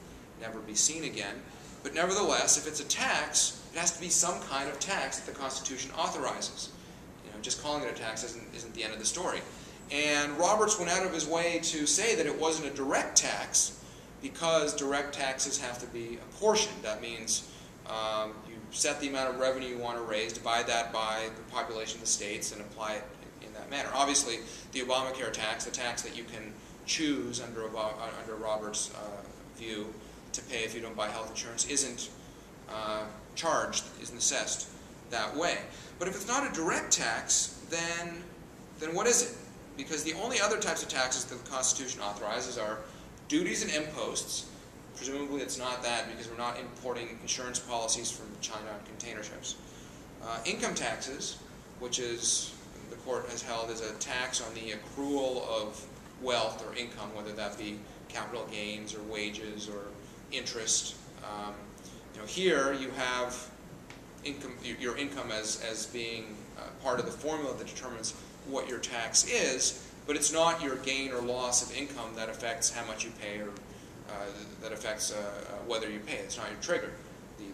never be seen again. But nevertheless, if it's a tax, it has to be some kind of tax that the Constitution authorizes. Just calling it a tax isn't the end of the story. And Roberts went out of his way to say that it wasn't a direct tax because direct taxes have to be apportioned. That means you set the amount of revenue you want to raise, divide that by the population of the states, and apply it in that manner. Obviously, the Obamacare tax, the tax that you can choose under Roberts' view to pay if you don't buy health insurance, isn't charged, isn't assessed that way. But if it's not a direct tax, then what is it? Because the only other types of taxes that the Constitution authorizes are duties and imposts. Presumably it's not that because we're not importing insurance policies from China on container ships. Income taxes, which is, the court has held, is a tax on the accrual of wealth or income, whether that be capital gains or wages or interest. Here you have your income as being part of the formula that determines what your tax is, but it's not your gain or loss of income that affects how much you pay or that affects whether you pay. It's not your trigger.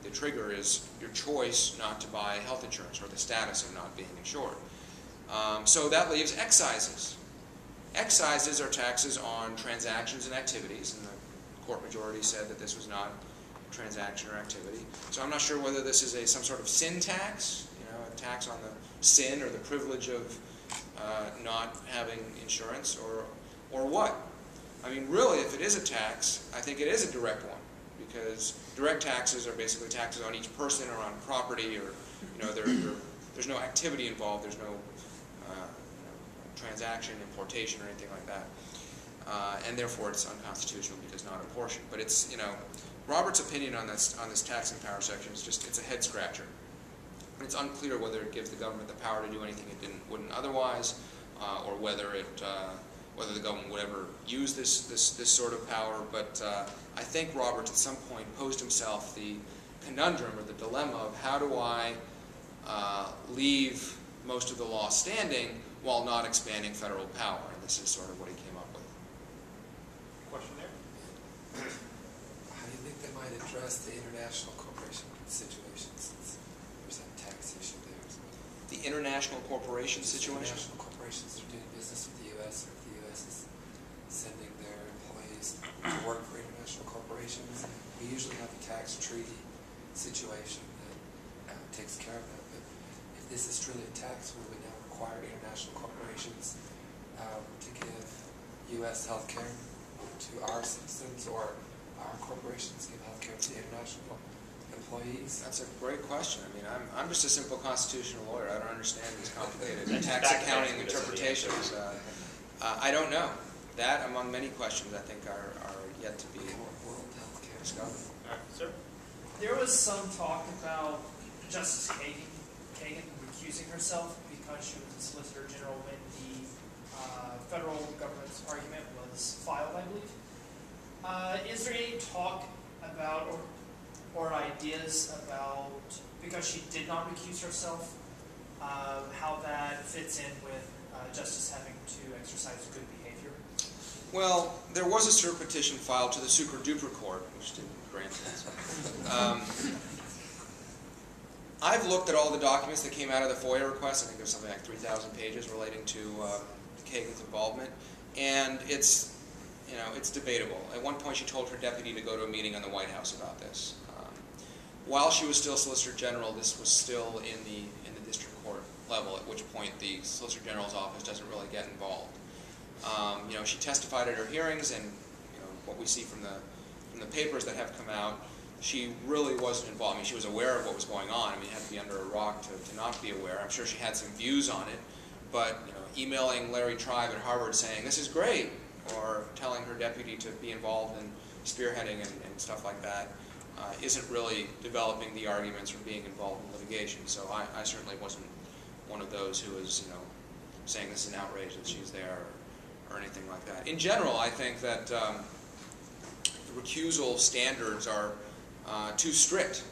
The trigger is your choice not to buy health insurance or the status of not being insured. So that leaves excises. Excises are taxes on transactions and activities, and the court majority said that this was not a transaction or activity. So I'm not sure whether this is some sort of sin tax, a tax on the sin or the privilege of not having insurance, or what. I mean, really, if it is a tax, I think it is a direct one, because direct taxes are basically taxes on each person or on property, or there's no activity involved, there's no transaction, importation, or anything like that, and therefore it's unconstitutional because not apportioned. But it's Robert's opinion on this taxing power section is it's a head scratcher. It's unclear whether it gives the government the power to do anything it wouldn't otherwise, or whether the government would ever use this sort of power, but I think Roberts at some point posed himself the conundrum or the dilemma of how do I leave most of the law standing while not expanding federal power, and this is sort of what he came up with. Question there? How do you think they might address the international corporation situation since there's that tax issue there as well? The international corporation situation? International corporations are doing business with the U.S. or if the U.S. is sending their employees to work for international corporations. We usually have a tax treaty situation that takes care of that, but if this is truly a tax, will we now require international corporations to give U.S. health care to our citizens, or our corporations give health care to the international employees? That's a great question. I mean, I'm just a simple constitutional lawyer. I don't understand these complicated tax accounting interpretations. I don't know. That, among many questions, I think are yet to be World health care discovered. All right, sir. There was some talk about Justice Kagan recusing herself because she was the Solicitor General when the federal government's argument was filed, I believe. Is there any talk about or ideas about, because she did not recuse herself, how that fits in with Justice having to exercise good behavior? Well, there was a cert petition filed to the Super Duper Court, which didn't grant it. I've looked at all the documents that came out of the FOIA request. I think there's something like 3,000 pages relating to Kagan's involvement, and it's debatable. At one point, she told her deputy to go to a meeting in the White House about this. While she was still Solicitor General, this was still in the district court level, at which point the Solicitor General's office doesn't really get involved. She testified at her hearings, and what we see from the papers that have come out, she really wasn't involved. I mean, she was aware of what was going on. I mean, you had to be under a rock to not be aware. I'm sure she had some views on it, but emailing Larry Tribe at Harvard saying this is great, or telling her deputy to be involved in spearheading and stuff like that, isn't really developing the arguments or being involved in litigation. So I certainly wasn't one of those who was saying this is an outrage that she's there or anything like that. In general, I think that recusal standards are too strict,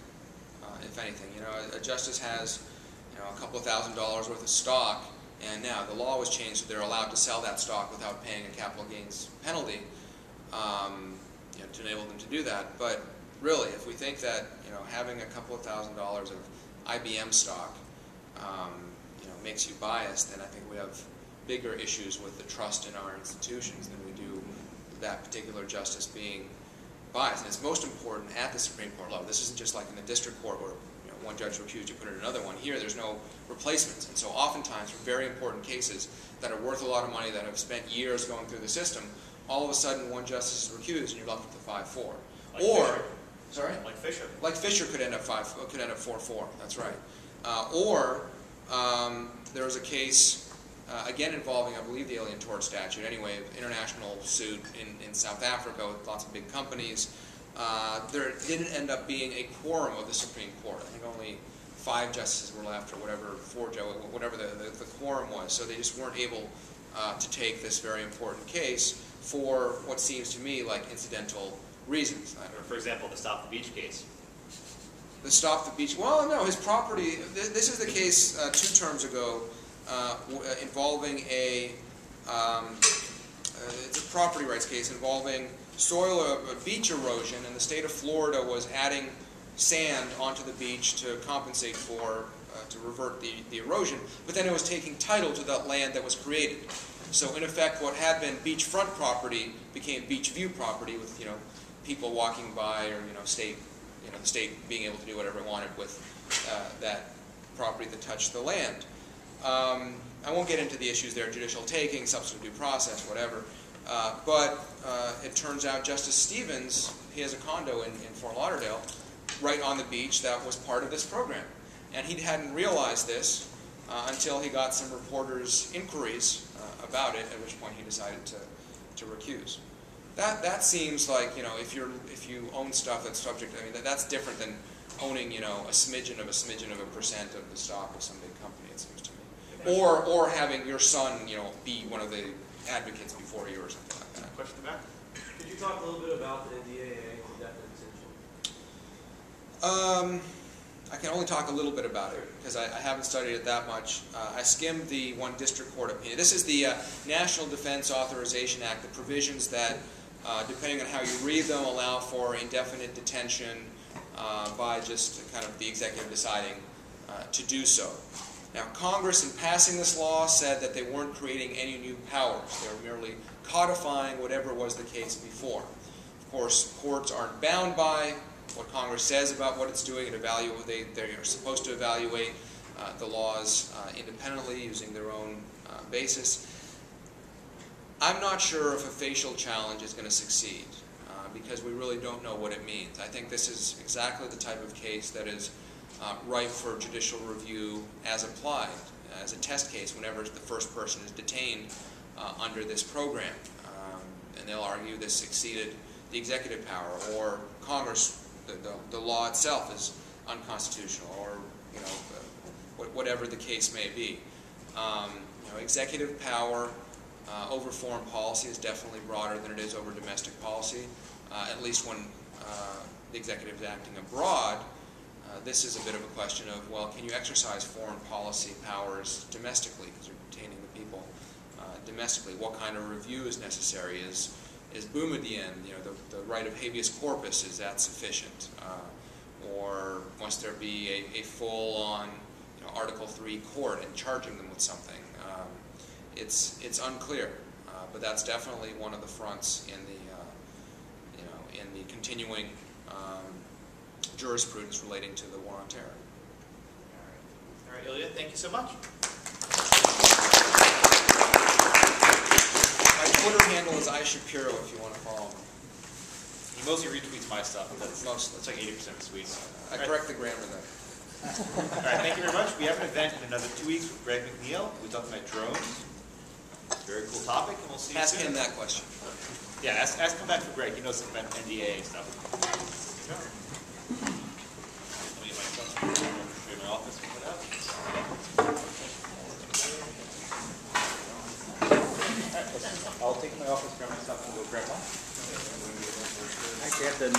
if anything. A justice has a couple of $1,000s worth of stock, and now the law was changed so they're allowed to sell that stock without paying a capital gains penalty to enable them to do that. But really, if we think that having a couple of $1,000s of IBM stock makes you biased, then I think we have bigger issues with the trust in our institutions than we do that particular justice being biased. And it's most important at the Supreme Court level. This isn't just like in the district court where one judge recused, you put in another one. Here, there's no replacements. And so oftentimes, for very important cases that are worth a lot of money, that have spent years going through the system, all of a sudden one justice is recused and you're left with the 5-4. Like or, Fisher. sorry? Like Fisher. Like Fisher could end up 4-4. That's right. There was a case, again involving, I believe, the Alien Tort Statute, anyway, international suit in South Africa with lots of big companies. There didn't end up being a quorum of the Supreme Court. I think only 5 justices were left, or whatever the quorum was. So they just weren't able to take this very important case for what seems to me like incidental reasons. For example, the Stop the Beach case. The Stop the Beach. Well, no, his property. This is the case 2 terms ago involving it's a property rights case involving beach erosion, and the state of Florida was adding sand onto the beach to compensate for, to revert the erosion, but then it was taking title to that land that was created. So in effect, what had been beachfront property became beach view property, with people walking by, or the state being able to do whatever it wanted with that property that touched the land. I won't get into the issues there, judicial taking, substantive due process, whatever. But it turns out Justice Stevens, he has a condo in Fort Lauderdale, right on the beach, that was part of this program. And he hadn't realized this until he got some reporters' inquiries about it, at which point he decided to recuse. That seems like, if you own stuff that's subject, I mean, that's different than owning, a smidgen of a percent of the stock of some big company, it seems to me. Or having your son, be one of the advocates before you or something like that. question in the back? Could you talk a little bit about the NDAA, indefinite detention? I can only talk a little bit about it because I haven't studied it that much. I skimmed the one district court opinion. This is the National Defense Authorization Act, the provisions that, depending on how you read them, allow for indefinite detention by just kind of the executive deciding to do so. Now, Congress, in passing this law, said that they weren't creating any new powers. They were merely codifying whatever was the case before. Of course, courts aren't bound by what Congress says about what it's doing and they're supposed to evaluate the laws independently using their own basis. I'm not sure if a facial challenge is going to succeed because we really don't know what it means. I think this is exactly the type of case that is ripe for judicial review as applied, as a test case whenever the first person is detained under this program. And they'll argue this exceeded the executive power, or Congress, the law itself is unconstitutional, or whatever the case may be. Executive power over foreign policy is definitely broader than it is over domestic policy, at least when the executive is acting abroad. This is a bit of a question of, well, can you exercise foreign policy powers domestically because you're detaining the people domestically? What kind of review is necessary? Is boumediene, the right of habeas corpus, is that sufficient? Or must there be a full-on Article III court and charging them with something? It's unclear, but that's definitely one of the fronts in the continuing jurisprudence relating to the war on terror. All right, Ilya, thank you so much. My Twitter handle is Shapiro if you want to follow me. He mostly retweets my stuff. That's Mostly. like 80% of the tweets. I correct the grammar there. All right, thank you very much. We have an event in another 2 weeks with Greg McNeil. We're talking about drones. Very cool topic, and we'll see you Ask soon. him that question. Yeah, come back for Greg. He knows something about NDA and stuff. Let me get my stuff. Go to my office and put it out. All right, I'll take my office, grab my stuff, and go grab lunch. Actually, I have to